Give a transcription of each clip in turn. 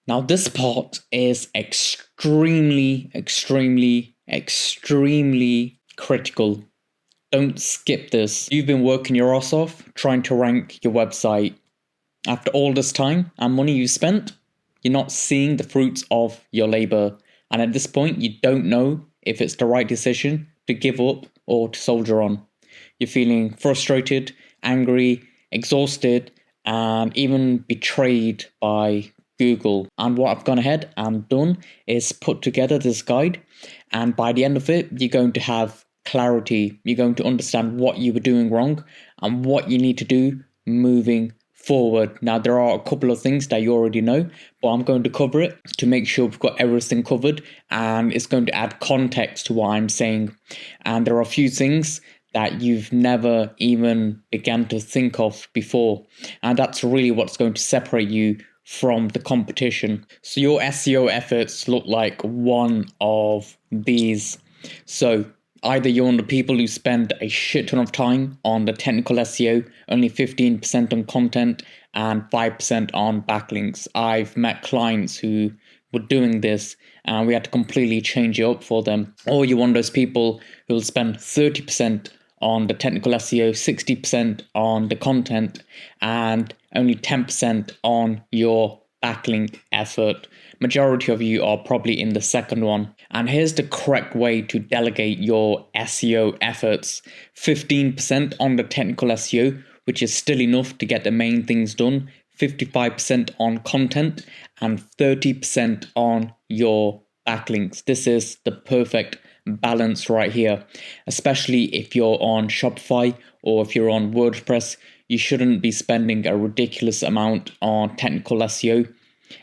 Now, this part is extremely critical. Don't skip this. You've been working your ass off trying to rank your website. After all this time and money you spent, you're not seeing the fruits of your labor. And at this point, you don't know if it's the right decision to give up or to soldier on. You're feeling frustrated, angry, exhausted, and even betrayed by Google. And what I've gone ahead and done is put together this guide. And by the end of it, you're going to have clarity. You're going to understand what you were doing wrong and what you need to do moving forward. Now, there are a couple of things that you already know, but I'm going to cover it to make sure we've got everything covered, and it's going to add context to what I'm saying. And there are a few things that you've never even began to think of before, and that's really what's going to separate you from the competition. So your SEO efforts look like one of these. So either you're one of the people who spend a shit ton of time on the technical SEO, only 15% on content and 5% on backlinks. I've met clients who were doing this and we had to completely change it up for them. Or you're one of those people who will spend 30% on the technical SEO, 60% on the content, and only 10% on your backlink effort. Majority of you are probably in the second one. And here's the correct way to delegate your SEO efforts. 15% on the technical SEO, which is still enough to get the main things done. 55% on content and 30% on your backlinks. This is the perfect balance right here, especially if you're on Shopify or if you're on WordPress. You shouldn't be spending a ridiculous amount on technical SEO,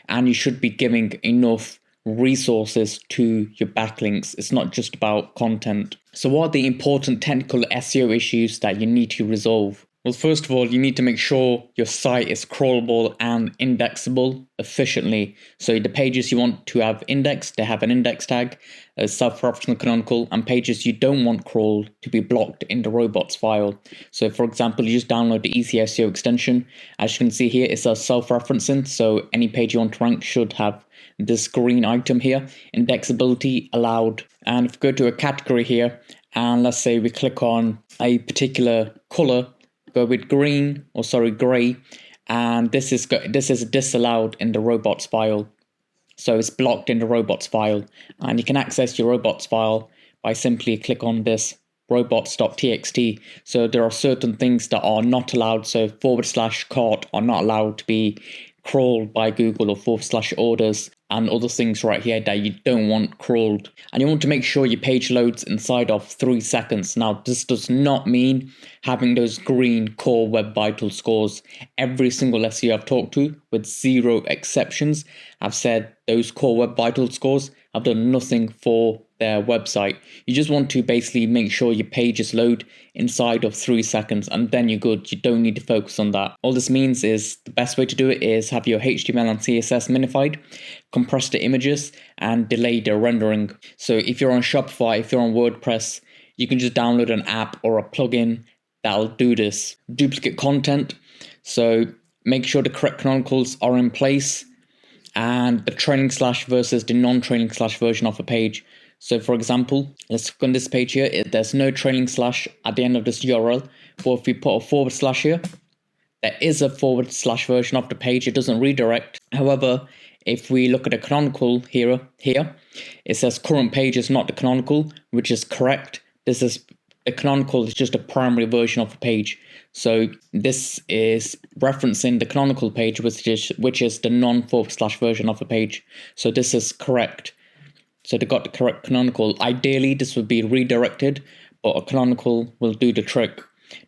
and you should be giving enough resources to your backlinks. It's not just about content. So what are the important technical SEO issues that you need to resolve? Well, first of all, you need to make sure your site is crawlable and indexable efficiently. So the pages you want to have indexed, they have an index tag, self-referential canonical, and pages you don't want crawled to be blocked in the robots file. So for example, you just download the Easy SEO extension. As you can see here, it's a self-referencing. So any page you want to rank should have this green item here, indexability allowed. And if we go to a category here, and let's say we click on a particular color, go with gray, and this is disallowed in the robots file. So it's blocked in the robots file, and you can access your robots file by simply click on this robots.txt. So there are certain things that are not allowed. So /cart are not allowed to be crawled by Google, or /orders, and other things right here that you don't want crawled. And you want to make sure your page loads inside of 3 seconds. Now, this does not mean having those green core web vital scores. Every single SEO I've talked to, with 0 exceptions, have said those core web vital scores have done nothing for their website. You just want to basically make sure your pages load inside of 3 seconds, and then you're good. You don't need to focus on that. All this means is the best way to do it is have your HTML and CSS minified, compress the images, and delay the rendering. So if you're on Shopify, if you're on WordPress, you can just download an app or a plugin that'll do this. Duplicate content. So make sure the correct canonicals are in place, and the trailing / versus the non-trailing / version of a page. So for example, let's click on this page here. There's no trailing / at the end of this URL. But if we put a / here, there is a / version of the page. It doesn't redirect. However, if we look at the canonical here, it says current page is not the canonical, which is correct. This is the canonical is just a primary version of a page. So this is referencing the canonical page, which is the non / version of a page. So this is correct. So they got the correct canonical. Ideally, this would be redirected, but a canonical will do the trick.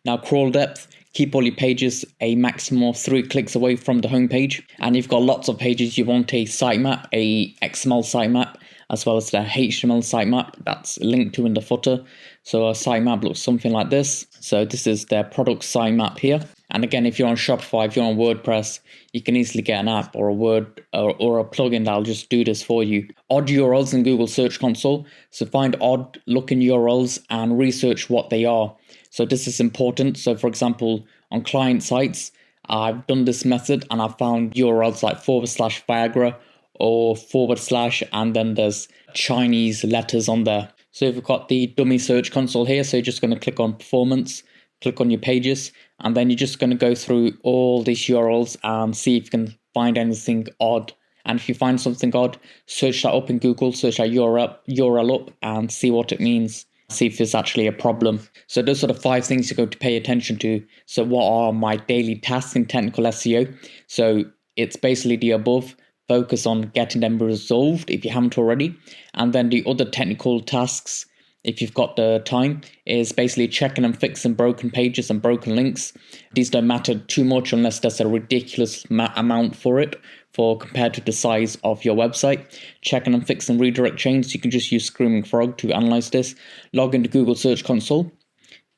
Now, crawl depth. Keep all your pages a maximum of 3 clicks away from the home page. And you've got lots of pages. You want a sitemap, a XML sitemap, as well as the HTML sitemap that's linked to in the footer. So a sitemap looks something like this. So this is their product sitemap here. And again, if you're on Shopify, if you're on WordPress, you can easily get an app or a plugin that'll just do this for you. Odd URLs in Google Search Console. So find odd looking URLs and research what they are. So this is important. So for example, on client sites, I've done this method and I've found URLs like /Viagra or / and then there's Chinese letters on there. So we've got the dummy search console here. So you're just going to click on performance, click on your pages, and then you're just going to go through all these URLs and see if you can find anything odd. And if you find something odd, search that up in Google, search that URL up and see what it means. See if there's actually a problem. So those are the 5 things you're going to pay attention to. So what are my daily tasks in technical SEO? So it's basically the above. Focus on getting them resolved if you haven't already. And then the other technical tasks, if you've got the time, is basically checking and fixing broken pages and broken links. These don't matter too much unless there's a ridiculous amount for it, compared to the size of your website. Checking and fixing redirect chains, you can just use Screaming Frog to analyze this. Log into Google Search Console.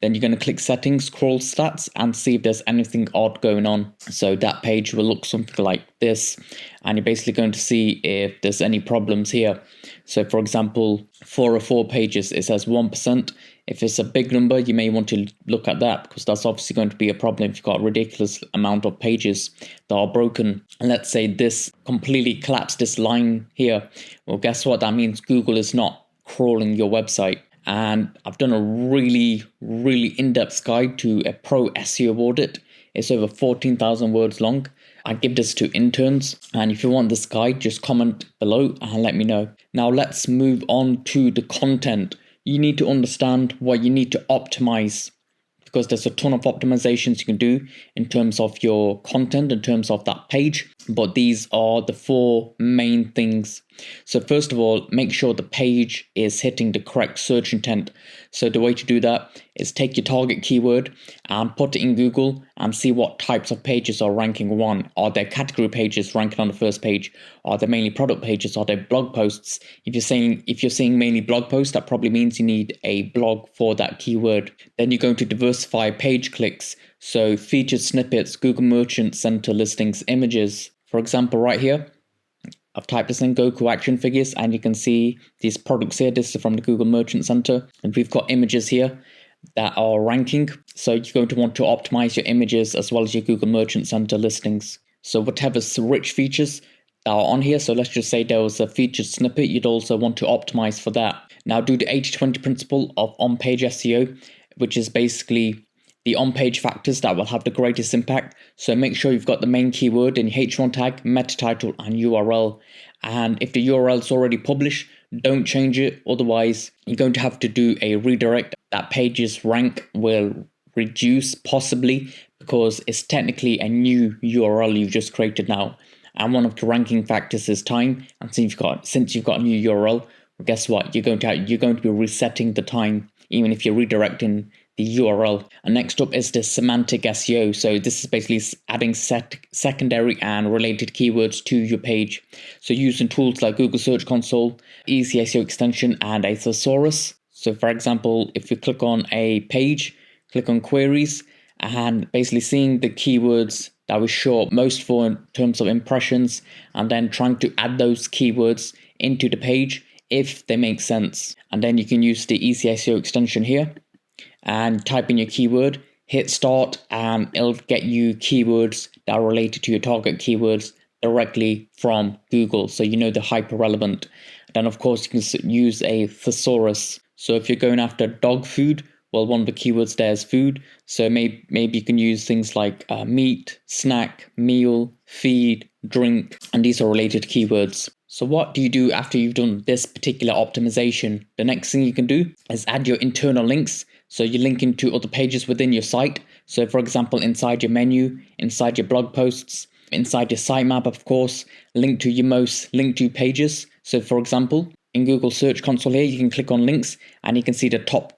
Then you're going to click settings, scroll stats, and see if there's anything odd going on. So that page will look something like this. And you're basically going to see if there's any problems here. So for example, 404 pages, it says 1%. If it's a big number, you may want to look at that, because that's obviously going to be a problem if you've got a ridiculous amount of pages that are broken. And let's say this completely collapsed, this line here. Well, guess what? That means Google is not crawling your website. And I've done a really in-depth guide to a pro SEO audit. It's over 14,000 words long. I give this to interns, and if you want this guide, just comment below and let me know. Now let's move on to the content. You need to understand what you need to optimize, because there's a ton of optimizations you can do in terms of your content, in terms of that page. But these are the 4 main things. So first of all, make sure the page is hitting the correct search intent. So the way to do that is take your target keyword and put it in Google and see what types of pages are ranking 1. Are there category pages ranking on the first page? Are there mainly product pages? Are there blog posts? If you're saying mainly blog posts, that probably means you need a blog for that keyword. Then you're going to diversify page clicks. So featured snippets, Google Merchant Center listings, images. For example, right here, I've typed this in Goku action figures, and you can see these products here. This is from the Google Merchant Center, and we've got images here that are ranking. So you're going to want to optimize your images as well as your Google Merchant Center listings. So whatever's rich features that are on here, so let's just say there was a featured snippet, you'd also want to optimize for that. Now do the 80-20 principle of on-page SEO, which is basically the on-page factors that will have the greatest impact. So make sure you've got the main keyword in your H1 tag, meta title, and URL. And if the URL is already published, don't change it. Otherwise, you're going to have to do a redirect. That page's rank will reduce possibly, because it's technically a new URL you've just created now. And one of the ranking factors is time. And since you've got a new URL, well, guess what? You're going to be resetting the time, even if you're redirecting the URL. And next up is the semantic SEO. So this is basically adding secondary and related keywords to your page. So using tools like Google Search Console, Easy SEO extension, and a thesaurus. So for example, if you click on a page, click on queries, and basically seeing the keywords that we show up most for in terms of impressions, and then trying to add those keywords into the page if they make sense. And then you can use the Easy SEO extension here and type in your keyword, hit start, and it'll get you keywords that are related to your target keywords directly from Google, so you know they're hyper relevant. Then of course you can use a thesaurus. So if you're going after dog food, well, one of the keywords there is food, so maybe you can use things like meat, snack, meal, feed, drink, and these are related keywords. So what do you do after you've done this particular optimization? The next thing you can do is add your internal links. So you link into other pages within your site. So for example, inside your menu, inside your blog posts, inside your sitemap, of course, link to your most linked to pages. So for example, in Google Search Console here, you can click on links and you can see the top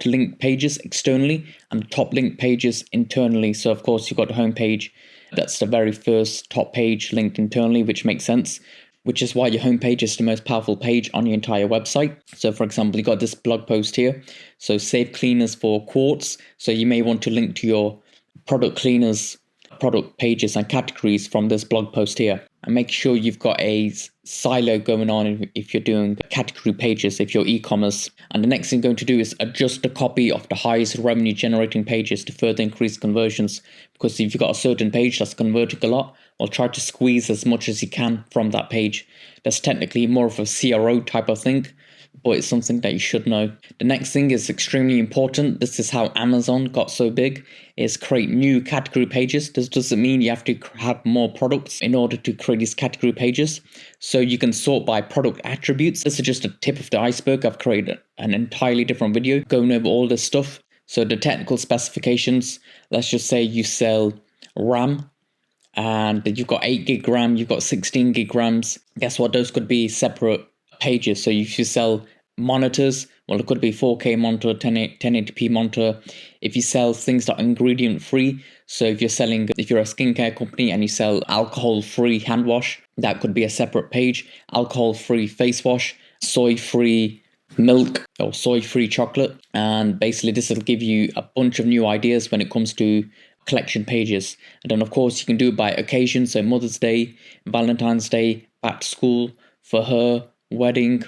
link pages externally and the top link pages internally. So of course you've got the home page. That's the very first top page linked internally, which makes sense, which is why your homepage is the most powerful page on your entire website. So for example, you got this blog post here. So save cleaners for quartz. So you may want to link to your product cleaners, product pages and categories from this blog post here. and make sure you've got a silo going on if you're doing category pages, if you're e-commerce. And the next thing you're going to do is adjust the copy of the highest revenue generating pages to further increase conversions. Because if you've got a certain page that's converting a lot, well, try to squeeze as much as you can from that page. That's technically more of a CRO type of thing, but it's something that you should know. The next thing is extremely important. This is how Amazon got so big, is create new category pages. This doesn't mean you have to have more products in order to create these category pages. So you can sort by product attributes. This is just a tip of the iceberg. I've created an entirely different video going over all this stuff. So the technical specifications, let's just say you sell RAM, and you've got 8 gig RAM, you've got 16 gig RAMs. Guess what? Those could be separate pages. So if you sell monitors, well, it could be 4K monitor, 1080p monitor. If you sell things that are ingredient free, so if you're a skincare company and you sell alcohol free hand wash, that could be a separate page. Alcohol free face wash, soy free milk or soy free chocolate. And basically this will give you a bunch of new ideas when it comes to collection pages. And then of course you can do it by occasion, so Mother's Day, Valentine's Day, back to school, for her, wedding,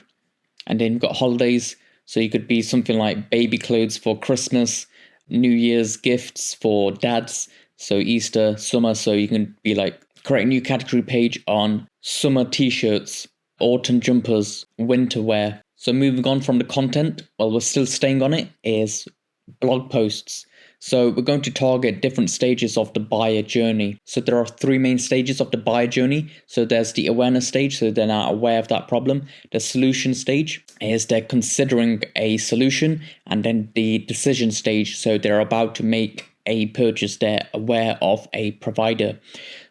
and then you've got holidays. So you could be something like baby clothes for Christmas, New Year's gifts for dads, so Easter, summer. So you can be like, create a new category page on summer t-shirts, autumn jumpers, winter wear. So moving on from the content, well, we're still staying on it, is blog posts. So we're going to target different stages of the buyer journey. So there are 3 main stages of the buyer journey. So there's the awareness stage, so they're now aware of that problem. The solution stage is they're considering a solution. And then the decision stage, so they're about to make a purchase, they're aware of a provider.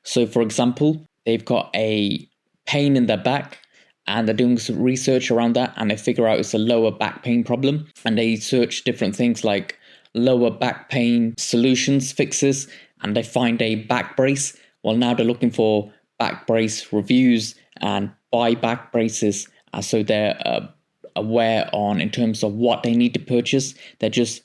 So for example, they've got a pain in their back, and they're doing some research around that, and they figure out it's a lower back pain problem. And they search different things like lower back pain solutions, fixes, and they find a back brace. Well, now they're looking for back brace reviews and buy back braces. So they're aware on in terms of what they need to purchase. They're just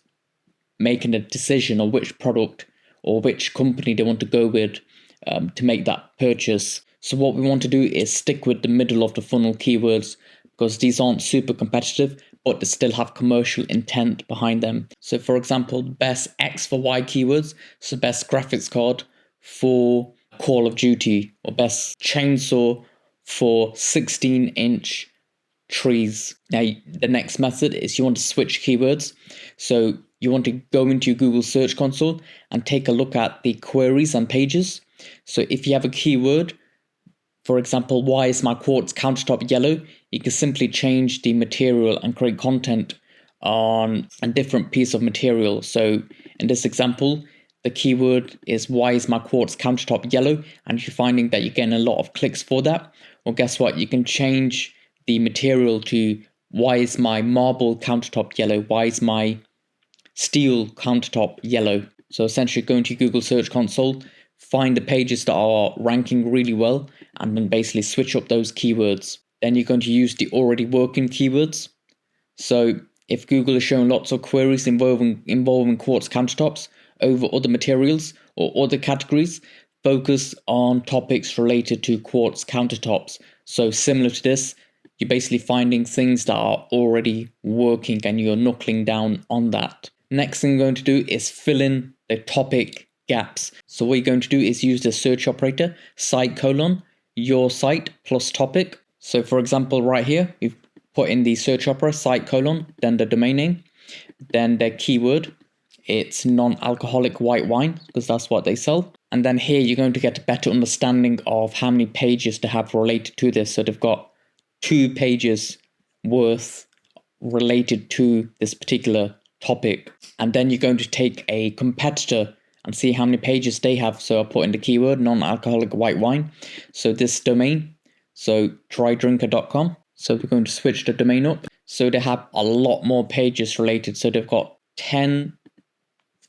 making a decision on which product or which company they want to go with to make that purchase. So what we want to do is stick with the middle of the funnel keywords, because these aren't super competitive, but they still have commercial intent behind them. So for example, best X for Y keywords, so best graphics card for Call of Duty, or best chainsaw for 16-inch trees. Now, the next method is you want to switch keywords. So you want to go into your Google Search Console and take a look at the queries and pages. So if you have a keyword, for example, why is my quartz countertop yellow? You can simply change the material and create content on a different piece of material. So in this example, the keyword is why is my quartz countertop yellow? And if you're finding that you're getting a lot of clicks for that, well, guess what? You can change the material to why is my marble countertop yellow? Why is my steel countertop yellow? So essentially go into Google Search Console, find the pages that are ranking really well, and then basically switch up those keywords. Then you're going to use the already working keywords. So if Google is showing lots of queries involving quartz countertops over other materials or other categories, focus on topics related to quartz countertops. So similar to this, you're basically finding things that are already working and you're knuckling down on that. Next thing you're going to do is fill in the topic gaps. So what you're going to do is use the search operator, site : your site plus topic. So for example, right here, you've put in the search operator, site : then the domain name, then the keyword. It's non-alcoholic white wine, because that's what they sell. And then here you're going to get a better understanding of how many pages to have related to this. So they've got 2 pages worth related to this particular topic. And then you're going to take a competitor and see how many pages they have. So I'll put in the keyword non-alcoholic white wine. So this domain, so trydrinker.com. So we're going to switch the domain up. So they have a lot more pages related. So they've got 10,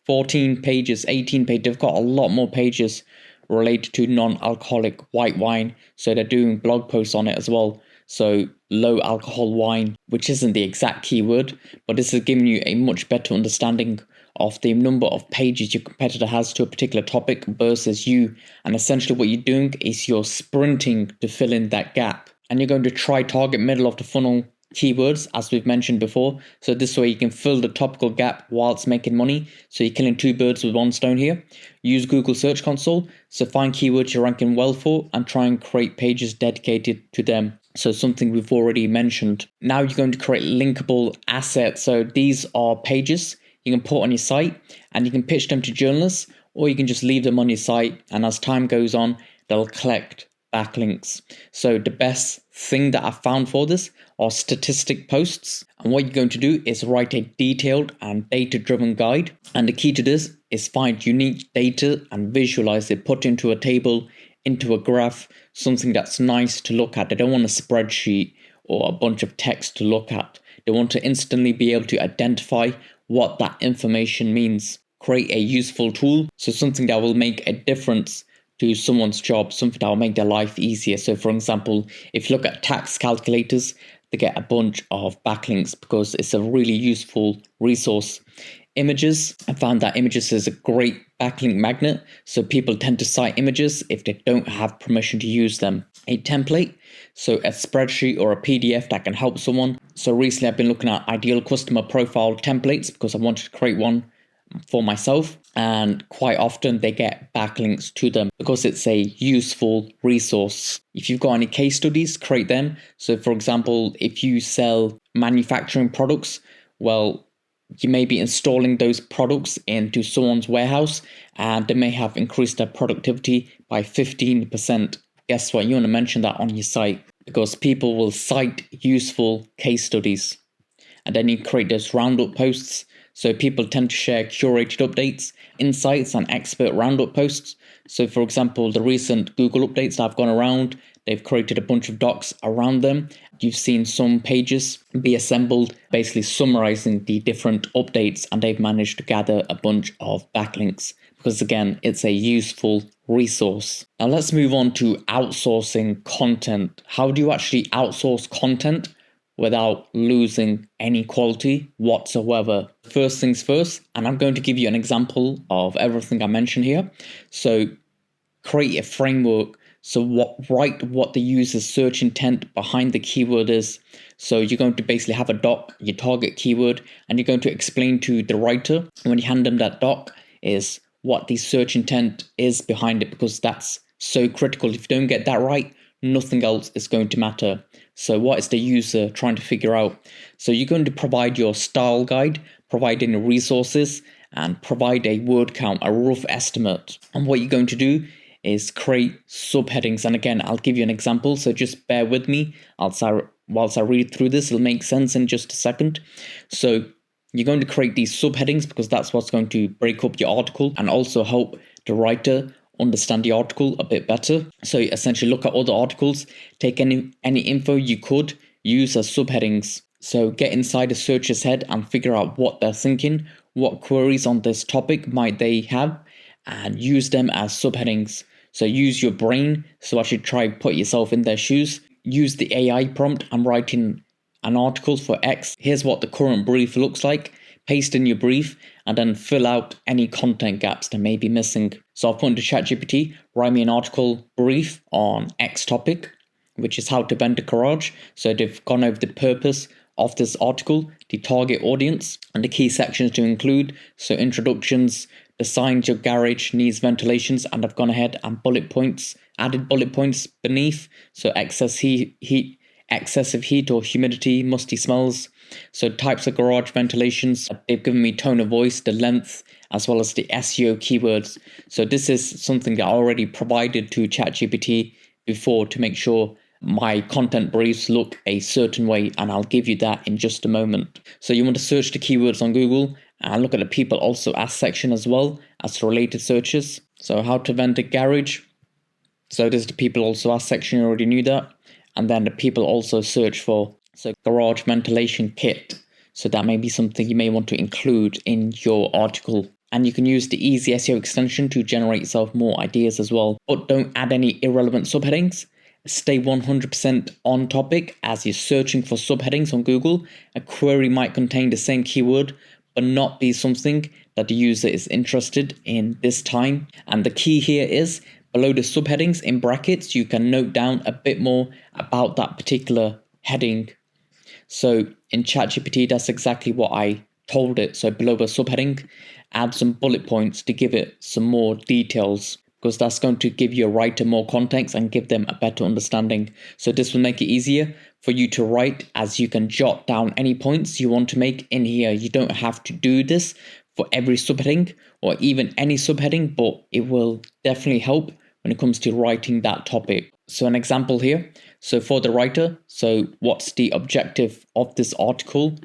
14 pages, 18 pages. They've got a lot more pages related to non-alcoholic white wine. So they're doing blog posts on it as well. So low alcohol wine, which isn't the exact keyword, but this is giving you a much better understanding of the number of pages your competitor has to a particular topic versus you. And essentially what you're doing is you're sprinting to fill in that gap. And you're going to try target middle of the funnel keywords, as we've mentioned before. So this way you can fill the topical gap whilst making money. So you're killing two birds with one stone here. Use Google Search Console. So find keywords you're ranking well for and try and create pages dedicated to them. So something we've already mentioned. Now you're going to create linkable assets. So these are pages you can put on your site and you can pitch them to journalists, or you can just leave them on your site, and as time goes on, they'll collect backlinks. So the best thing that I found for this are statistic posts. And what you're going to do is write a detailed and data-driven guide. And the key to this is find unique data and visualize it, put into a table, into a graph, something that's nice to look at. They don't want a spreadsheet or a bunch of text to look at. They want to instantly be able to identify what that information means. Create a useful tool, so something that will make a difference to someone's job, something that will make their life easier. So for example, if you look at tax calculators, they get a bunch of backlinks because it's a really useful resource. Images, I found that images is a great backlink magnet, so people tend to cite images if they don't have permission to use them. A template, so a spreadsheet or a PDF that can help someone. So recently I've been looking at ideal customer profile templates because I wanted to create one for myself, and quite often they get backlinks to them because it's a useful resource. If you've got any case studies, create them. So for example, if you sell manufacturing products, well, you may be installing those products into someone's warehouse and they may have increased their productivity by 15%. Guess what? You want to mention that on your site because people will cite useful case studies. And then you create those roundup posts. So people tend to share curated updates, insights, and expert roundup posts. So for example, the recent Google updates that have gone around, they've created a bunch of docs around them. You've seen some pages be assembled, basically summarizing the different updates, and they've managed to gather a bunch of backlinks because again, it's a useful resource. Now let's move on to outsourcing content. How do you actually outsource content without losing any quality whatsoever? First things first, and I'm going to give you an example of everything I mentioned here. So create a framework. So write what the user's search intent behind the keyword is. So you're going to basically have a doc, your target keyword, and you're going to explain to the writer when you hand them that doc is what the search intent is behind it, because that's so critical. If you don't get that right, nothing else is going to matter. So what is the user trying to figure out? So you're going to provide your style guide, provide any resources, and provide a word count, a rough estimate. And what you're going to do is create subheadings. And again, I'll give you an example, so just bear with me whilst I read through this. It'll make sense in just a second. So you're going to create these subheadings because that's what's going to break up your article and also help the writer understand the article a bit better. So essentially look at other articles, take any info you could, use as subheadings. So get inside a searcher's head and figure out what they're thinking, what queries on this topic might they have, and use them as subheadings. So use your brain. So actually try put yourself in their shoes. Use the AI prompt. I'm writing an article for X. Here's what the current brief looks like. Paste in your brief and then fill out any content gaps that may be missing. So I've put into ChatGPT, write me an article brief on X topic, which is how to vent a garage. So they've gone over the purpose of this article, the target audience, and the key sections to include. So introductions, the signs your garage needs ventilations, and I've gone ahead and added bullet points beneath. So excessive heat or humidity, musty smells. So types of garage ventilations, they've given me tone of voice, the length, as well as the SEO keywords. So this is something that I already provided to ChatGPT before to make sure my content briefs look a certain way, and I'll give you that in just a moment. So you want to search the keywords on Google and look at the people also ask section as well as related searches. So how to vent a garage. So there's the people also ask section, you already knew that. And then the people also search for, so garage ventilation kit. So that may be something you may want to include in your article. And you can use the easy SEO extension to generate yourself more ideas as well. But don't add any irrelevant subheadings. Stay 100% on topic as you're searching for subheadings on Google. A query might contain the same keyword, but not be something that the user is interested in this time. And the key here is below the subheadings in brackets, you can note down a bit more about that particular heading. So in ChatGPT, that's exactly what I told it. So below the subheading, add some bullet points to give it some more details, because that's going to give your writer more context and give them a better understanding. So this will make it easier for you to write, as you can jot down any points you want to make in here. You don't have to do this for every subheading or even any subheading, but it will definitely help when it comes to writing that topic. So an example here. So for the writer, so what's the objective of this article?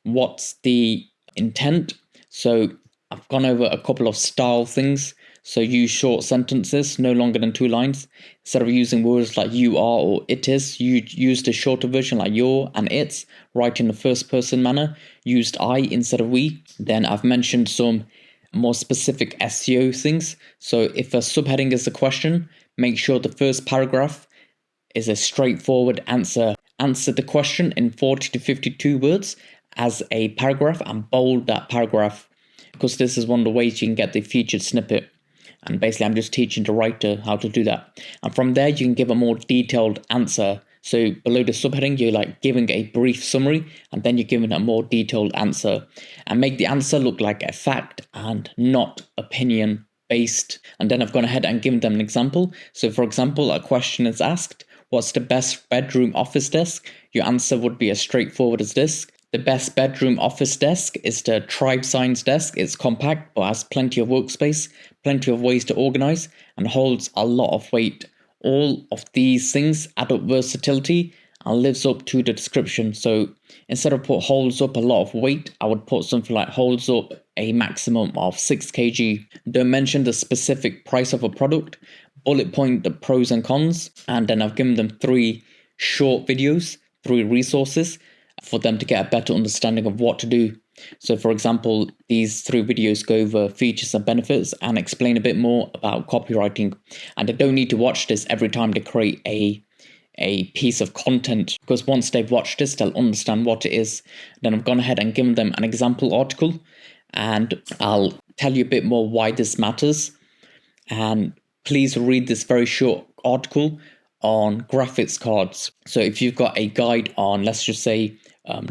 What's the intent? So I've gone over a couple of style things. So use short sentences, no longer than 2 lines. Instead of using words like you are or it is, you use the shorter version like your and its. Write in the first person manner. Used I instead of we. Then I've mentioned some more specific SEO things. So if a subheading is a question, make sure the first paragraph is a straightforward answer. Answer the question in 40 to 52 words as a paragraph and bold that paragraph, because this is one of the ways you can get the featured snippet. And basically I'm just teaching the writer how to do that. And from there you can give a more detailed answer. So below the subheading, you're like giving a brief summary and then you're giving a more detailed answer. And make the answer look like a fact and not opinion based. And then I've gone ahead and given them an example. So for example, a question is asked, what's the best bedroom office desk? Your answer would be as straightforward as this. The best bedroom office desk is the Tribe Signs desk. It's compact but has plenty of workspace, plenty of ways to organize, and holds a lot of weight. All of these things add up versatility and lives up to the description. So instead of put holds up a lot of weight, I would put something like holds up a maximum of 6 kg. Don't mention the specific price of a product. Bullet point the pros and cons. And then I've given them 3 short videos, 3 resources for them to get a better understanding of what to do. So for example, these 3 videos go over features and benefits and explain a bit more about copywriting. And they don't need to watch this every time they create a piece of content, because once they've watched this, they'll understand what it is. Then I've gone ahead and given them an example article, and I'll tell you a bit more why this matters. And please read this very short article on graphics cards. So if you've got a guide on, let's just say,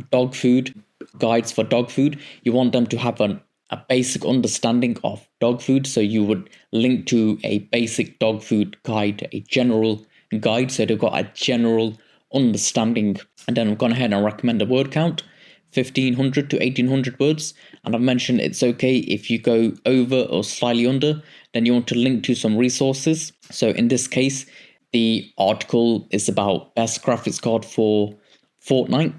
dog food, guides for dog food, you want them to have a basic understanding of dog food. So you would link to a basic dog food guide, a general guide, so they've got a general understanding. And then I've gone ahead and recommend a word count, 1500 to 1800 words. And I've mentioned it's okay if you go over or slightly under, then you want to link to some resources. So in this case, the article is about best graphics card for Fortnite,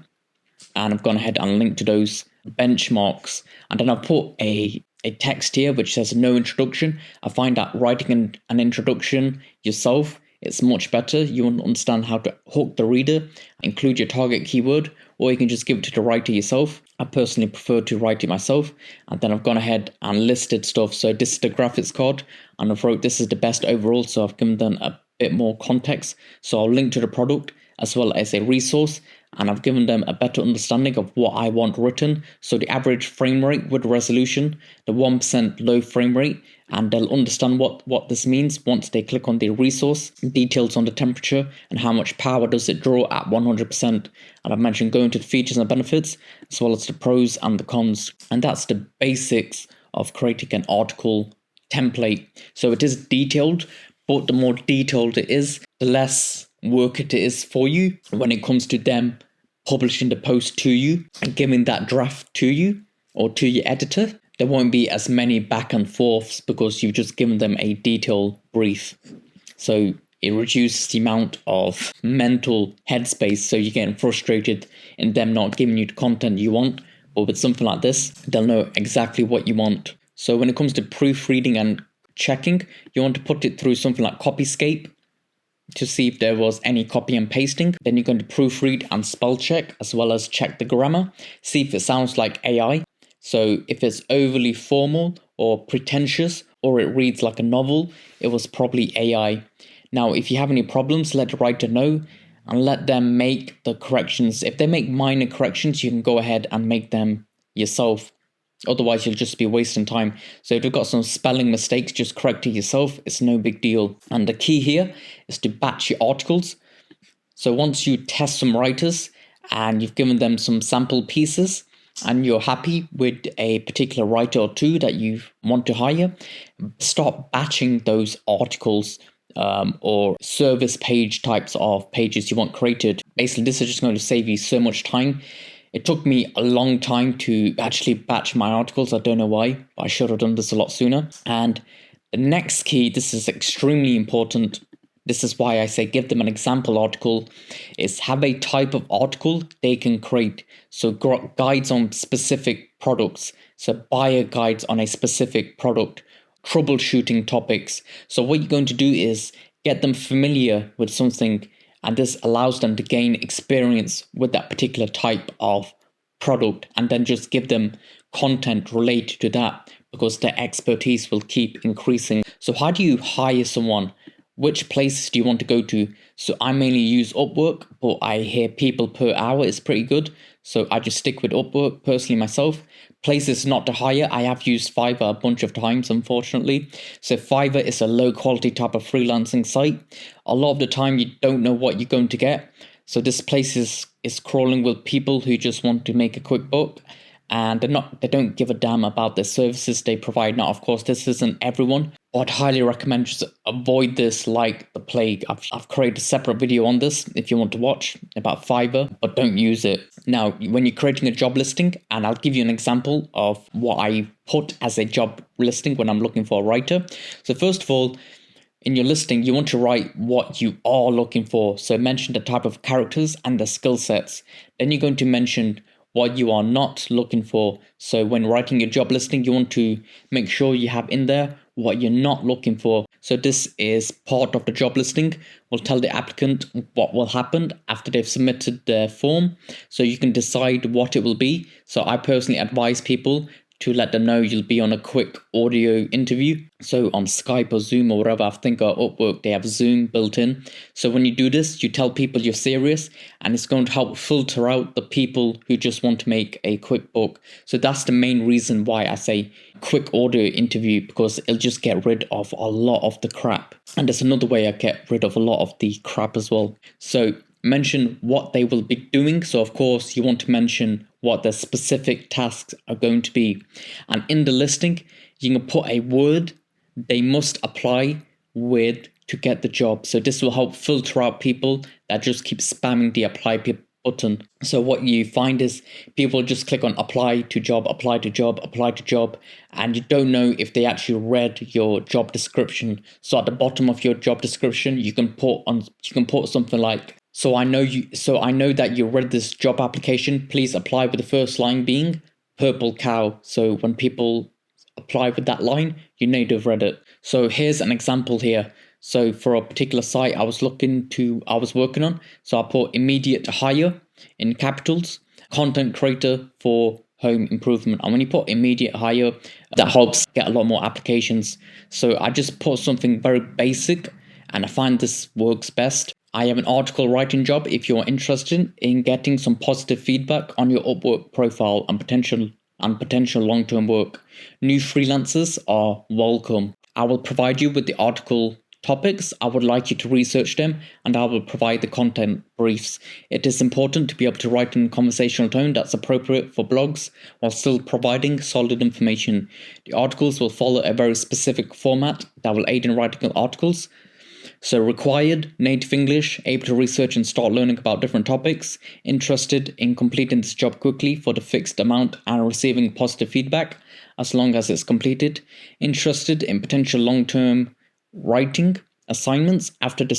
and I've gone ahead and linked to those benchmarks. And then I've put a text here which says no introduction. I find that writing an introduction yourself, it's much better. You want to understand how to hook the reader, include your target keyword, or you can just give it to the writer yourself. I personally prefer to write it myself. And then I've gone ahead and listed stuff. So this is the graphics card, and I've wrote this is the best overall. So I've given them a bit more context. So I'll link to the product as well as a resource, and I've given them a better understanding of what I want written. So the average frame rate with resolution, the 1% low frame rate, and they'll understand what this means once they click on the resource, details on the temperature and how much power does it draw at 100%. And I've mentioned going to the features and benefits as well as the pros and the cons. And that's the basics of creating an article template. So it is detailed, but the more detailed it is, the less work it is for you when it comes to them publishing the post to you and giving that draft to you or to your editor. There won't be as many back and forths because you've just given them a detailed brief. So it reduces the amount of mental headspace, so you're getting frustrated in them not giving you the content you want. But with something like this, they'll know exactly what you want. So when it comes to proofreading and checking, you want to put it through something like Copyscape to see if there was any copy and pasting. Then you're going to proofread and spell check as well as check the grammar, see if it sounds like AI. So if it's overly formal or pretentious or it reads like a novel, it was probably AI. Now, if you have any problems, let the writer know and let them make the corrections. If they make minor corrections, you can go ahead and make them yourself. Otherwise, you'll just be wasting time. So if you've got some spelling mistakes, just correct it yourself. It's no big deal. And the key here is to batch your articles. So once you test some writers and you've given them some sample pieces and you're happy with a particular writer or two that you want to hire, start batching those articles or service page types of pages you want created. Basically, this is just going to save you so much time. It took me a long time to actually batch my articles. I don't know why, but I should have done this a lot sooner. And the next key, this is extremely important. This is why I say give them an example article, is have a type of article they can create. So guides on specific products. So buyer guides on a specific product, troubleshooting topics. So what you're going to do is get them familiar with something, and this allows them to gain experience with that particular type of product, and then just give them content related to that because their expertise will keep increasing. So how do you hire someone? Which places do you want to go to? So I mainly use Upwork, but I hear people per hour is pretty good. So I just stick with Upwork personally myself. Places not to hire, I have used Fiverr a bunch of times, unfortunately. So Fiverr is a low quality type of freelancing site. A lot of the time you don't know what you're going to get. So this place is crawling with people who just want to make a quick buck, and they don't give a damn about the services they provide. Now, of course, this isn't everyone. I'd highly recommend just avoid this like the plague. I've created a separate video on this if you want to watch about Fiverr, but don't use it. Now, when you're creating a job listing, and I'll give you an example of what I put as a job listing when I'm looking for a writer. So first of all, in your listing, you want to write what you are looking for. So mention the type of characters and the skill sets. Then you're going to mention what you are not looking for. So when writing your job listing, you want to make sure you have in there what you're not looking for. So this is part of the job listing. We'll tell the applicant what will happen after they've submitted their form, so you can decide what it will be. So I personally advise people to let them know you'll be on a quick audio interview. So on Skype or Zoom or whatever, I think or Upwork, they have Zoom built in. So when you do this, you tell people you're serious, and it's going to help filter out the people who just want to make a quick buck. So that's the main reason why I say quick audio interview, because it'll just get rid of a lot of the crap. And there's another way I get rid of a lot of the crap as well. So mention what they will be doing. So of course you want to mention what the specific tasks are going to be, and in the listing you can put a word they must apply with to get the job. So this will help filter out people that just keep spamming the apply button. So what you find is people just click on apply to job, apply to job, apply to job, and you don't know if they actually read your job description. So at the bottom of your job description you can put something like, So I know that you read this job application. Please apply, with the first line being purple cow. So when people apply with that line, you know they've read it. So here's an example here. So for a particular site I was working on, so I put immediate hire in capitals, content creator for home improvement. And when you put immediate hire, that helps get a lot more applications. So I just put something very basic, and I find this works best. I have an article writing job if you're interested in getting some positive feedback on your Upwork profile and potential long-term work. New freelancers are welcome. I will provide you with the article topics. I would like you to research them, and I will provide the content briefs. It is important to be able to write in a conversational tone that's appropriate for blogs while still providing solid information. The articles will follow a very specific format that will aid in writing articles. So required, native English, able to research and start learning about different topics, interested in completing this job quickly for the fixed amount and receiving positive feedback as long as it's completed, interested in potential long-term writing assignments after the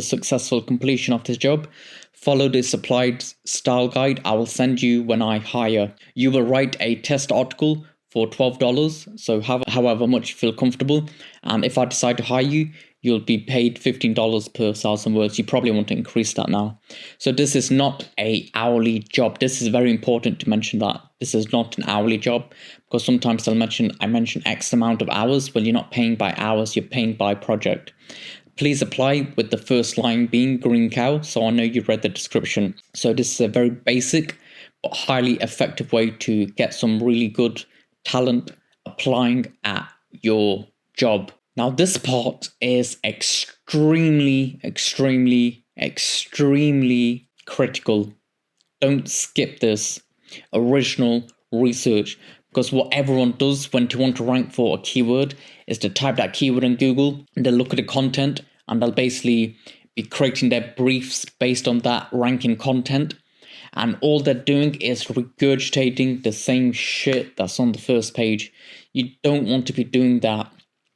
successful completion of this job. Follow the supplied style guide I will send you when I hire. You will write a test article for $12, so however much you feel comfortable, and if I decide to hire you, you'll be paid $15 per 1,000 words. You probably want to increase that now. So this is not a hourly job. This is very important to mention that. This is not an hourly job, because sometimes I mention X amount of hours. Well, you're not paying by hours, you're paying by project. Please apply with the first line being green cow, so I know you've read the description. So this is a very basic but highly effective way to get some really good talent applying at your job. Now, this part is extremely critical. Don't skip this original research, because what everyone does when they want to rank for a keyword is to type that keyword in Google, and they'll look at the content and they'll basically be creating their briefs based on that ranking content. And all they're doing is regurgitating the same shit that's on the first page. You don't want to be doing that,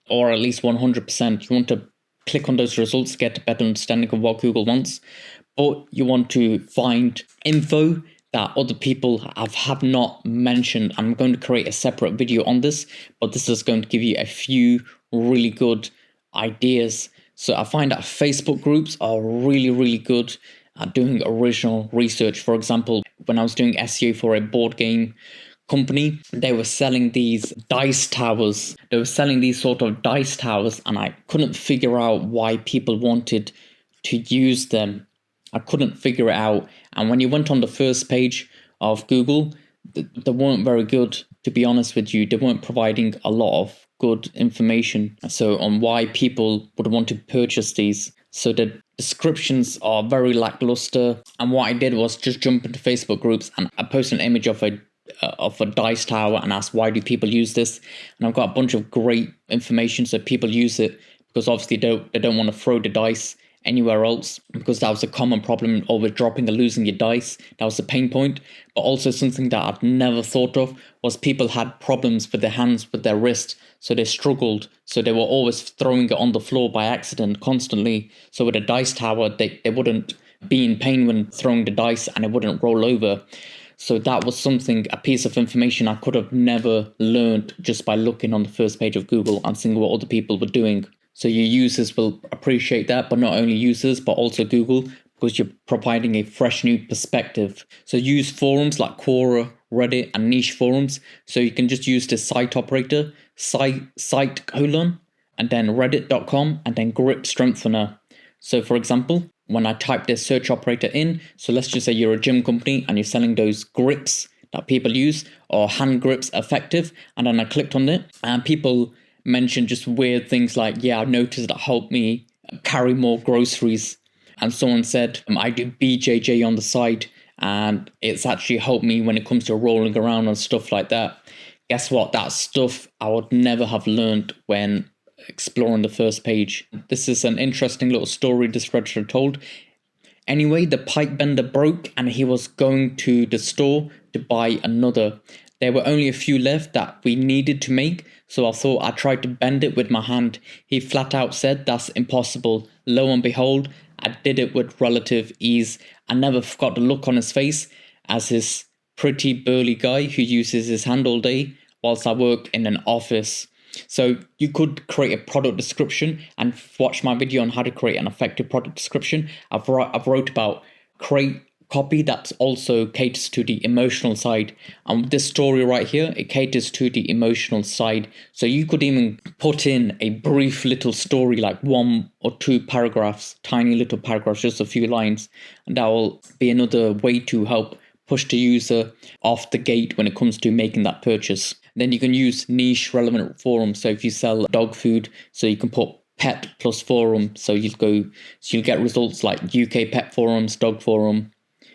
or at least 100%. You want to click on those results to get a better understanding of what Google wants. But you want to find info that other people have not mentioned. I'm going to create a separate video on this, but this is going to give you a few really good ideas. So I find that Facebook groups are really good at doing original research. For example, when I was doing SEO for a board game company, they were selling these dice towers. They were selling these sort of dice towers, and I couldn't figure out why people wanted to use them. I couldn't figure it out. And when you went on the first page of Google, they weren't very good, to be honest with you. They weren't providing a lot of good information so on why people would want to purchase these. So the descriptions are very lackluster. And what I did was just jump into Facebook groups and I posted an image of a dice tower and asked, why do people use this? And I've got a bunch of great information. So people use it because obviously they don't want to throw the dice anywhere else, because that was a common problem, always dropping or losing your dice. That was a pain point. But also something that I'd never thought of was people had problems with their hands, with their wrist, so they struggled. So they were always throwing it on the floor by accident constantly. So with a dice tower, they wouldn't be in pain when throwing the dice and it wouldn't roll over. So that was something, a piece of information I could have never learned just by looking on the first page of Google and seeing what other people were doing. So your users will appreciate that, but not only users, but also Google, because you're providing a fresh new perspective. So use forums like Quora, Reddit, and niche forums. So you can just use the site operator, site colon, and then reddit.com, and then grip strengthener. So for example, when I type this search operator in, so let's just say you're a gym company and you're selling those grips that people use, or hand grips effective, and then I clicked on it, and people mentioned just weird things like, yeah, I've noticed that helped me carry more groceries. And someone said, I do BJJ on the side and it's actually helped me when it comes to rolling around and stuff like that. Guess what? That stuff I would never have learned when exploring the first page. This is an interesting little story this Redditor told. Anyway, the pipe bender broke and he was going to the store to buy another. There were only a few left that we needed to make, so I thought I'd try to bend it with my hand. He flat out said that's impossible. Lo and behold, I did it with relative ease. I never forgot the look on his face as his pretty burly guy who uses his hand all day whilst I worked in an office. So you could create a product description and watch my video on how to create an effective product description. I've wrote about create copy that also caters to the emotional side. And this story right here, it caters to the emotional side. So you could even put in a brief little story, like 1 or 2 paragraphs, tiny little paragraphs, just a few lines. And that will be another way to help push the user off the gate when it comes to making that purchase. Then you can use niche relevant forums. So if you sell dog food, so you can put pet plus forum. So you'll get results like UK pet forums, dog forum,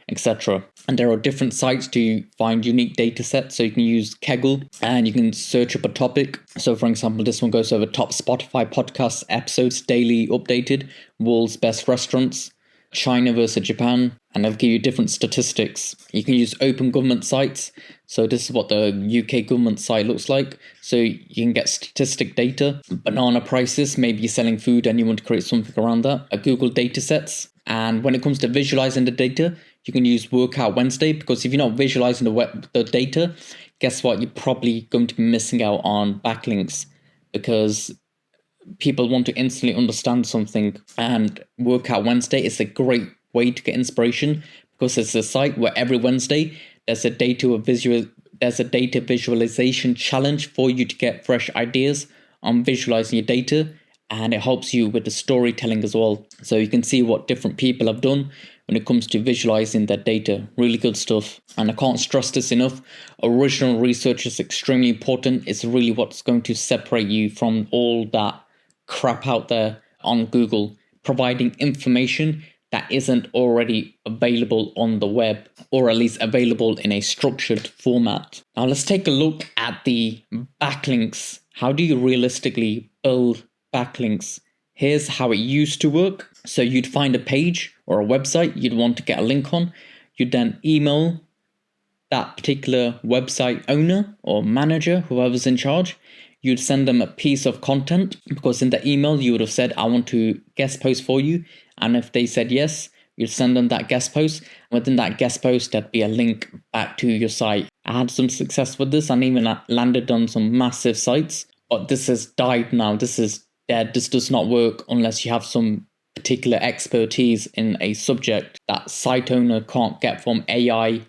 etc. And there are different sites to find unique data sets. So you can use Kaggle and you can search up a topic. So for example, this one goes over top Spotify podcast episodes daily updated, world's best restaurants, China versus Japan, and they'll give you different statistics. You can use open government sites. So this is what the UK government site looks like. So you can get statistic data, banana prices, maybe you're selling food and you want to create something around that, a Google data sets. And when it comes to visualizing the data, you can use Workout Wednesday, because if you're not visualizing the data, guess what? You're probably going to be missing out on backlinks, because people want to instantly understand something. And Workout Wednesday is a great way to get inspiration, because it's a site where every Wednesday there's a data visualization challenge for you to get fresh ideas on visualizing your data, and it helps you with the storytelling as well. So you can see what different people have done when it comes to visualizing their data. Really good stuff. And I can't stress this enough. Original research is extremely important. It's really what's going to separate you from all that crap out there on Google, providing information that isn't already available on the web, or at least available in a structured format. Now let's take a look at the backlinks. How do you realistically build backlinks? Here's how it used to work. So you'd find a page or a website you'd want to get a link on. You'd then email that particular website owner or manager, whoever's in charge. You'd send them a piece of content, because in the email you would have said, I want to guest post for you. And if they said yes, you'd send them that guest post. Within that guest post, there'd be a link back to your site. I had some success with this and even landed on some massive sites, but this has died now. This is dead. This does not work unless you have some particular expertise in a subject that site owner can't get from AI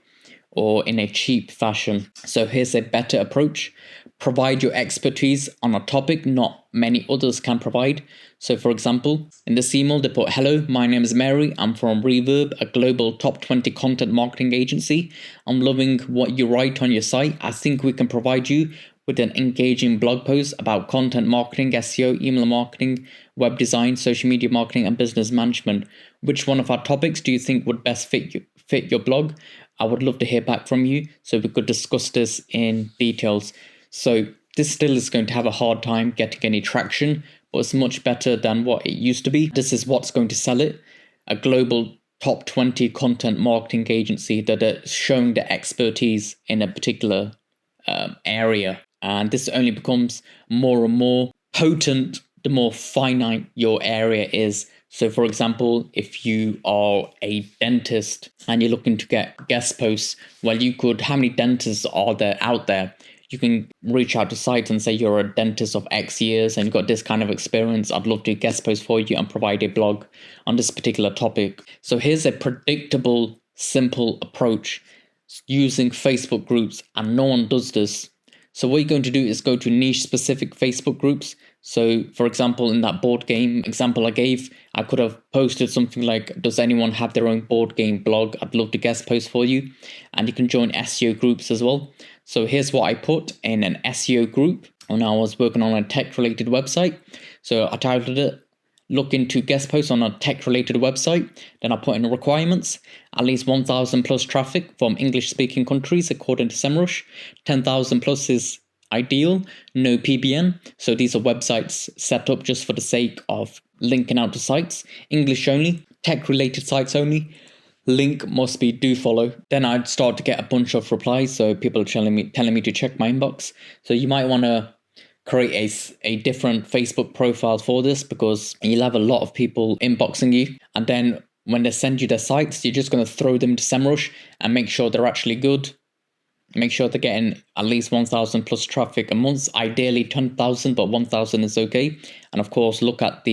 or in a cheap fashion. So here's a better approach. Provide your expertise on a topic not many others can provide. So for example, in this email they put, hello, my name is Mary. I'm from Reverb, a global top 20 content marketing agency. I'm loving what you write on your site. I think we can provide you with an engaging blog post about content marketing, SEO, email marketing, web design, social media marketing, and business management. Which one of our topics do you think would best fit your blog? I would love to hear back from you so we could discuss this in details. So this still is going to have a hard time getting any traction, but it's much better than what it used to be. This is what's going to sell it. A global top 20 content marketing agency that are showing their expertise in a particular area. And this only becomes more and more potent the more finite your area is. So for example, if you are a dentist and you're looking to get guest posts, well, you could, how many dentists are there out there? You can reach out to sites and say you're a dentist of X years and you've got this kind of experience. I'd love to guest post for you and provide a blog on this particular topic. So here's a predictable, simple approach using Facebook groups, and no one does this. So what you're going to do is go to niche specific Facebook groups. So for example, in that board game example I gave, I could have posted something like, does anyone have their own board game blog? I'd love to guest post for you. And you can join SEO groups as well. So here's what I put in an SEO group when I was working on a tech related website. So I titled it, look into guest posts on a tech related website. Then I put in requirements, at least 1,000 plus traffic from English speaking countries according to SEMrush. 10,000 plus is ideal, no PBN. So these are websites set up just for the sake of linking out to sites. English only, tech related sites only. Link must be do follow. Then I'd start to get a bunch of replies. So people are telling me to check my inbox. So you might want to create a different Facebook profile for this, because you'll have a lot of people inboxing you. And then when they send you their sites, you're just going to throw them to SEMrush and make sure they're actually good. Make sure they're getting at least 1,000 plus traffic a month. Ideally 10,000, but 1,000 is okay. And of course, look at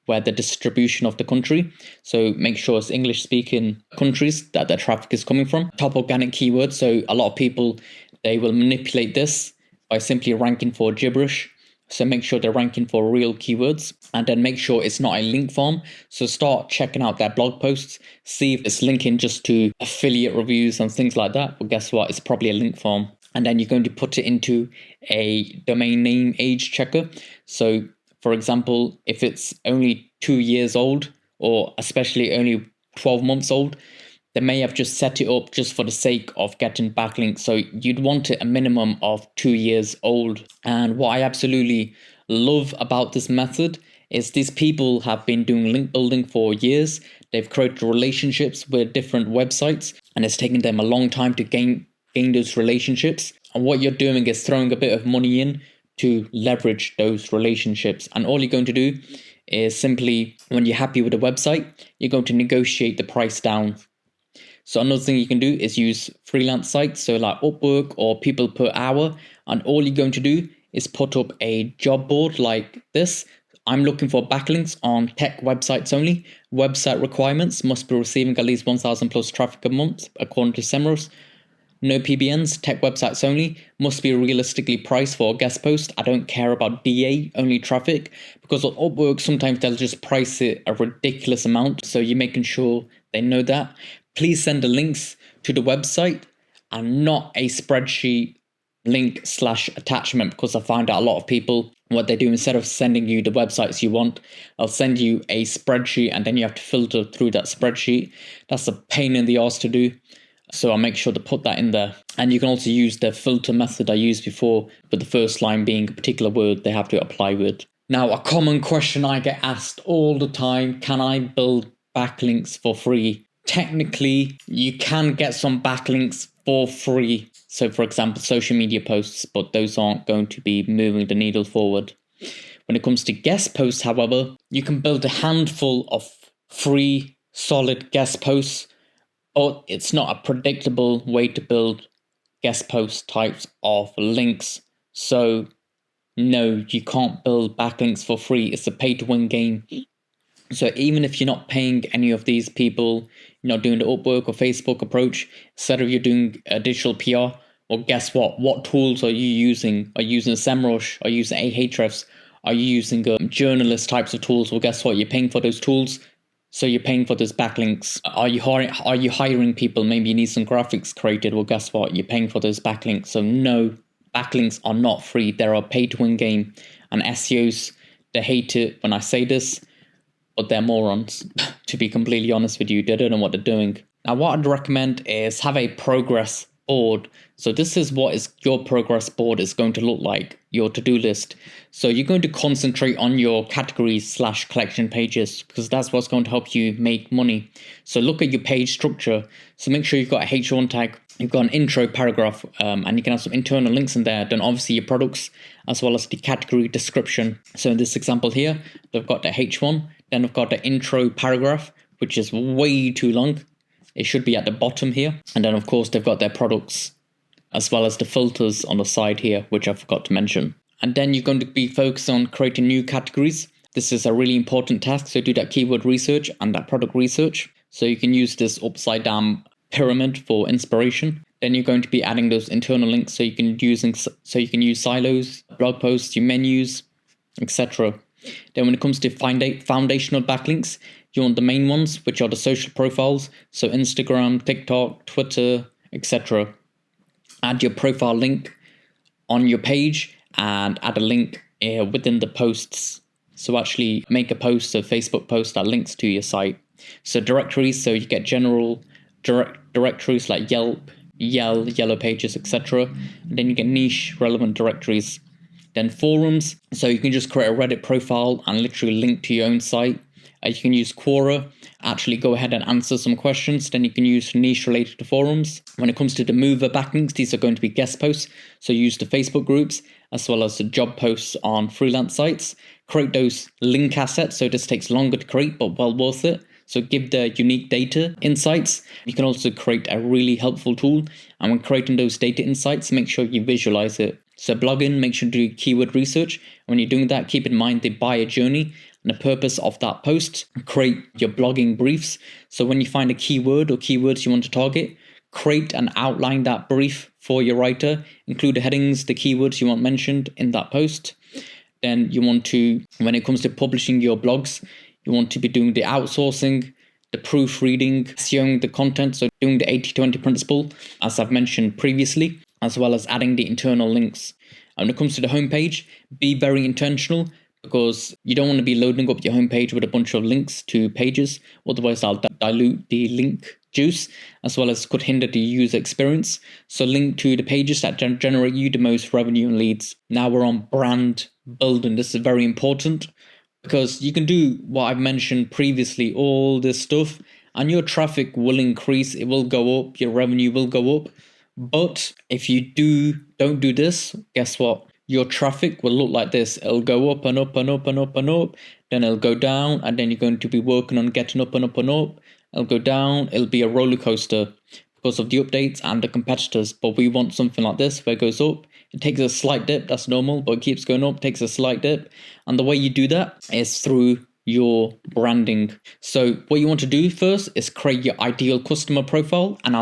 where the distribution of the country. So make sure it's English speaking countries that their traffic is coming from. Top organic keywords. So a lot of people, they will manipulate this by simply ranking for gibberish. So make sure they're ranking for real keywords, and then make sure it's not a link farm. So start checking out their blog posts, see if it's linking just to affiliate reviews and things like that. But guess what? It's probably a link farm. And then you're going to put it into a domain name age checker. So for example, if it's only 2 years old, or especially only 12 months old, they may have just set it up just for the sake of getting backlinks. So you'd want it a minimum of 2 years old. And what I absolutely love about this method is these people have been doing link building for years. They've created relationships with different websites, and it's taken them a long time to gain those relationships. And what you're doing is throwing a bit of money in to leverage those relationships. And all you're going to do is simply, when you're happy with the website, you're going to negotiate the price down. So another thing you can do is use freelance sites, so like Upwork or people per hour. And all you're going to do is put up a job board like this. I'm looking for backlinks on tech websites only. Website requirements must be receiving at least 1,000 plus traffic a month according to SEMrush. No PBNs, tech websites only, must be realistically priced for a guest post. I don't care about DA, only traffic, because on Upwork, sometimes they'll just price it a ridiculous amount. So you're making sure They know that. Please send the links to the website and not a spreadsheet link / attachment, because I find out a lot of people, what they do, instead of sending you the websites you want, I'll send you a spreadsheet and then you have to filter through that spreadsheet. That's a pain in the arse to do. So I'll make sure to put that in there. And you can also use the filter method I used before, with the first line being a particular word they have to apply with. Now, a common question I get asked all the time, can I build backlinks for free? Technically, you can get some backlinks for free. So for example, social media posts, but those aren't going to be moving the needle forward. When it comes to guest posts, however, you can build a handful of free, solid guest posts, but it's not a predictable way to build guest post types of links. So no, you can't build backlinks for free. It's a pay-to-win game. So even if you're not paying any of these people, you're not doing the Upwork or Facebook approach, instead of you doing digital PR, well, guess what? What tools are you using? Are you using SEMrush? Are you using Ahrefs? Are you using journalist types of tools? Well, guess what? You're paying for those tools, so you're paying for those backlinks. Are you hiring people? Maybe you need some graphics created. Well, guess what? You're paying for those backlinks. So no, backlinks are not free. They're a pay-to-win game. And SEOs, they hate it when I say this, but they're morons. To be completely honest with you, they don't know what they're doing. Now, what I'd recommend is have a progress board. So this is what your progress board is going to look like, your to-do list. So you're going to concentrate on your categories / collection pages, because that's what's going to help you make money. So look at your page structure. So make sure you've got a H1 tag, you've got an intro paragraph, and you can have some internal links in there. Then obviously your products, as well as the category description. So in this example here, they've got the H1, then they've got the intro paragraph, which is way too long. It should be at the bottom here. And then of course they've got their products, as well as the filters on the side here, which I forgot to mention. And then you're going to be focused on creating new categories. This is a really important task. So do that keyword research and that product research. So you can use this upside down pyramid for inspiration. Then you're going to be adding those internal links, so you can use silos, blog posts, your menus, etc. Then when it comes to foundational backlinks, you want the main ones, which are the social profiles. So Instagram, TikTok, Twitter, etc. Add your profile link on your page and add a link within the posts. So actually make a post, a Facebook post that links to your site. So directories, so you get general directories like Yelp, Yellow Pages, etc. And then you get niche relevant directories. Then forums, so you can just create a Reddit profile and literally link to your own site. You can use Quora, actually go ahead and answer some questions. Then you can use niche related to forums. When it comes to the mover backlinks, these are going to be guest posts. So use the Facebook groups, as well as the job posts on freelance sites. Create those link assets. So this takes longer to create, but well worth it. So give the unique data insights. You can also create a really helpful tool. And when creating those data insights, make sure you visualize it. So blogging, make sure to do keyword research. When you're doing that, keep in mind the buyer journey and the purpose of that post. Create your blogging briefs. So when you find a keyword or keywords you want to target, create and outline that brief for your writer. Include the headings, the keywords you want mentioned in that post. Then you want to, when it comes to publishing your blogs, you want to be doing the outsourcing, the proofreading, SEOing the content. So doing the 80-20 principle, as I've mentioned previously, as well as adding the internal links. And when it comes to the homepage, be very intentional, because you don't want to be loading up your homepage with a bunch of links to pages. Otherwise, that'll dilute the link juice, as well as could hinder the user experience. So link to the pages that generate you the most revenue and leads. Now we're on brand building. This is very important, because you can do what I've mentioned previously, all this stuff, and your traffic will increase. It will go up. Your revenue will go up. But if you don't do this, guess what? Your traffic will look like this. It'll go up and up and up and up and up. Then it'll go down, and then you're going to be working on getting up and up and up. It'll go down. It'll be a roller coaster because of the updates and the competitors. But we want something like this where it goes up. It takes a slight dip. That's normal, but it keeps going up. Takes a slight dip. And the way you do that is through your branding. So what you want to do first is create your ideal customer profile. And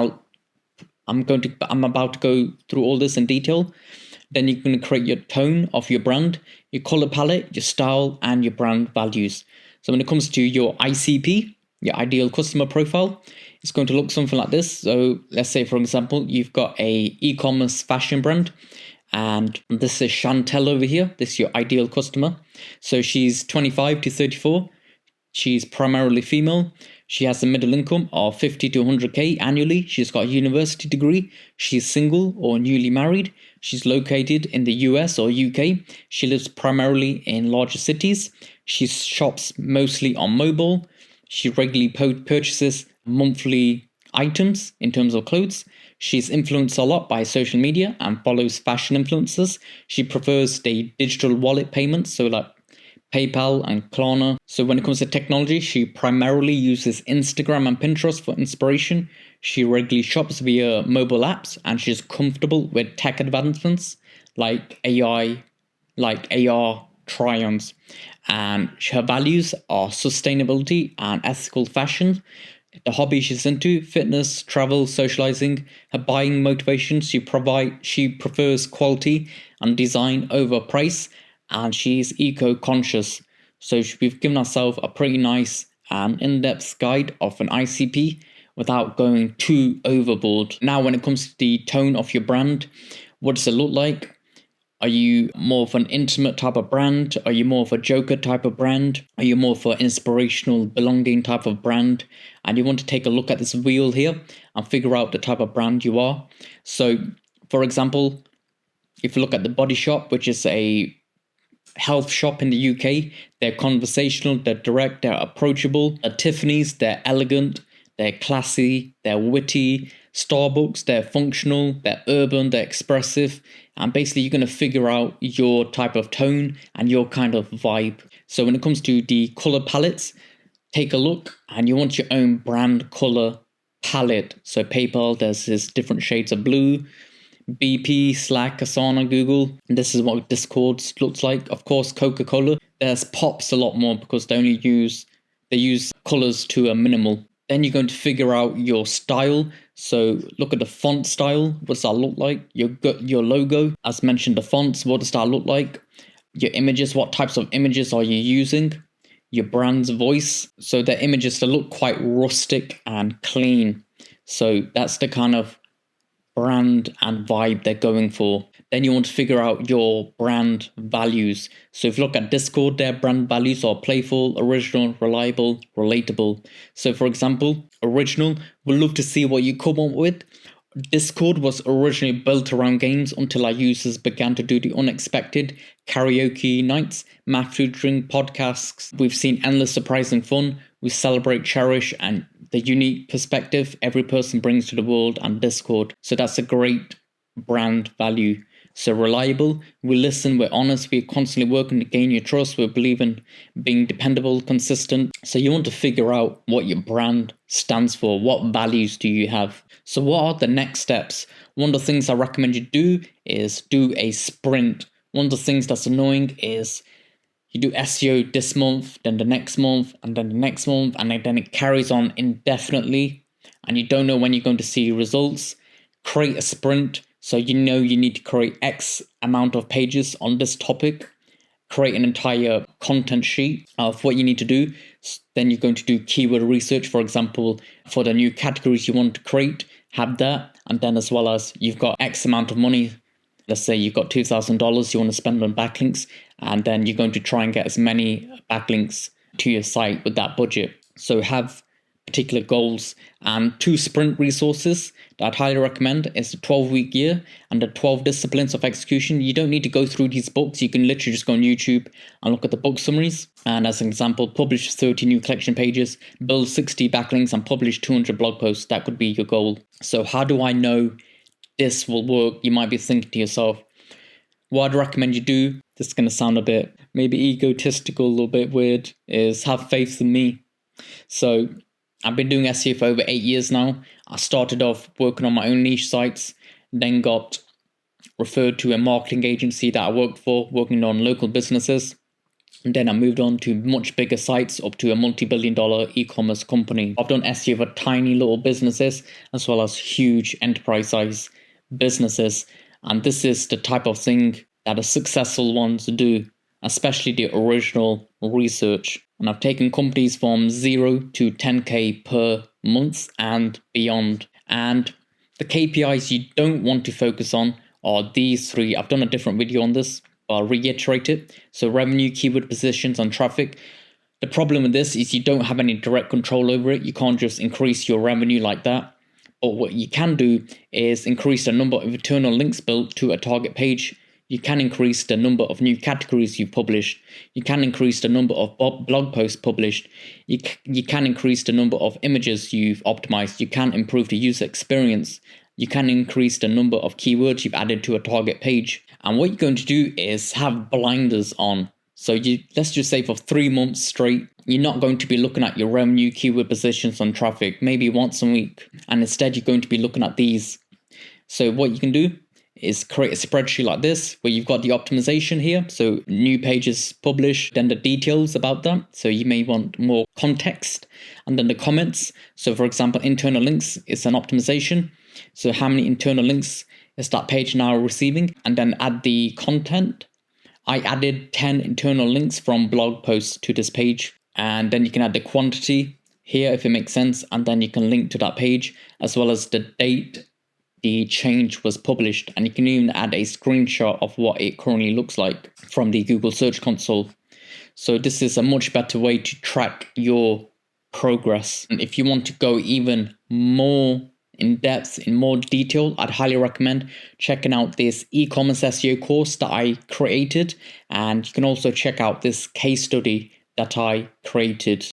I'm about to go through all this in detail. Then you're going to create your tone of your brand, your color palette, your style, and your brand values. So when it comes to your ICP, your ideal customer profile, it's going to look something like this. So let's say, for example, you've got a e-commerce fashion brand, and this is Chantel over here. This is your ideal customer. So she's 25 to 34. She's primarily female. She has a middle income of 50 to 100k annually. She's got a university degree. She's single or newly married. She's located in the US or UK. She lives primarily in larger cities. She shops mostly on mobile. She regularly purchases monthly items in terms of clothes. She's influenced a lot by social media and follows fashion influencers. She prefers the digital wallet payments, so like PayPal and Klarna. So when it comes to technology, she primarily uses Instagram and Pinterest for inspiration. She regularly shops via mobile apps, and she's comfortable with tech advancements like AI, like AR try-ons. And her values are sustainability and ethical fashion. The hobby she's into: fitness, travel, socializing. Her buying motivations: she prefers quality and design over price, and she's eco-conscious. So we've given ourselves a pretty nice and in-depth guide of an ICP without going too overboard. Now, when it comes to the tone of your brand, what does it look like? Are you more of an intimate type of brand? Are you more of a joker type of brand? Are you more of an inspirational, belonging type of brand? And you want to take a look at this wheel here and figure out the type of brand you are. So, for example, if you look at the Body Shop, which is a health shop in the UK, they're conversational, they're direct, they're approachable. At Tiffany's, they're elegant, they're classy, they're witty. Starbucks, they're functional, they're urban, they're expressive. And basically, you're going to figure out your type of tone and your kind of vibe. So when it comes to the color palettes, take a look, and you want your own brand color palette. So PayPal, there's this different shades of blue. BP, Slack, Asana, Google. And this is what Discord looks like. Of course, Coca-Cola, there's pops a lot more because they use colors to a minimal. Then you're going to figure out your style. So look at the font style. What does that look like? Your logo, as mentioned, the fonts, what does that look like? Your images, what types of images are you using? Your brand's voice. So the images, they look quite rustic and clean. So that's the kind of brand and vibe they're going for. Then you want to figure out your brand values. So if you look at Discord, their brand values are playful, original, reliable, relatable. So for example, original, we'd love to see what you come up with. Discord was originally built around games until our users began to do the unexpected: karaoke nights, math tutoring, podcasts. We've seen endless surprising fun. We celebrate, cherish, and the unique perspective every person brings to the world and Discord. So that's a great brand value. So reliable, we listen, we're honest, we're constantly working to gain your trust, we believe in being dependable, consistent. So you want to figure out what your brand stands for, what values do you have. So what are the next steps? One of the things I recommend you do is do a sprint. One of the things that's annoying is you do SEO this month, then the next month, and then the next month, and then it carries on indefinitely, and you don't know when you're going to see results. Create a sprint. So you know you need to create X amount of pages on this topic. Create an entire content sheet of what you need to do. Then you're going to do keyword research, for example, for the new categories you want to create. Have that. And then as well as you've got X amount of money. Let's say you've got $2,000 you want to spend on backlinks. And then you're going to try and get as many backlinks to your site with that budget. So have particular goals. And 2 sprint resources that I'd highly recommend is the 12-week year and the 12 disciplines of execution. You don't need to go through these books. You can literally just go on YouTube and look at the book summaries. And as an example, publish 30 new collection pages, build 60 backlinks, and publish 200 blog posts. That could be your goal. So how do I know this will work? You might be thinking to yourself, what I'd recommend you do, this is going to sound a bit maybe egotistical, a little bit weird, is have faith in me. So I've been doing SEO for over 8 years now. I started off working on my own niche sites, then got referred to a marketing agency that I worked for, working on local businesses. And then I moved on to much bigger sites, up to a multi-billion-dollar e-commerce company. I've done SEO for tiny little businesses as well as huge enterprise-size businesses. And this is the type of thing that the successful ones do, especially the original research. And I've taken companies from 0 to 10K per month and beyond. And the KPIs you don't want to focus on are these three. I've done a different video on this, but I'll reiterate it. So revenue, keyword positions, and traffic. The problem with this is you don't have any direct control over it. You can't just increase your revenue like that. But what you can do is increase the number of internal links built to a target page. You can increase the number of new categories you've published. You can increase the number of blog posts published. You can increase the number of images you've optimized. You can improve the user experience. You can increase the number of keywords you've added to a target page. And what you're going to do is have blinders on. So let's just say for 3 months straight, you're not going to be looking at your revenue, keyword positions, and traffic, maybe once a week. And instead, you're going to be looking at these. So what you can do is create a spreadsheet like this, where you've got the optimization here. So new pages published, then the details about that. So you may want more context, and then the comments. So for example, internal links is an optimization. So how many internal links is that page now receiving? And then add the content. I added 10 internal links from blog posts to this page, and then you can add the quantity here if it makes sense, and then you can link to that page as well as the date the change was published, and you can even add a screenshot of what it currently looks like from the Google Search Console. So this is a much better way to track your progress. And if you want to go even more in depth, in more detail, I'd highly recommend checking out this e-commerce SEO course that I created, and you can also check out this case study that I created.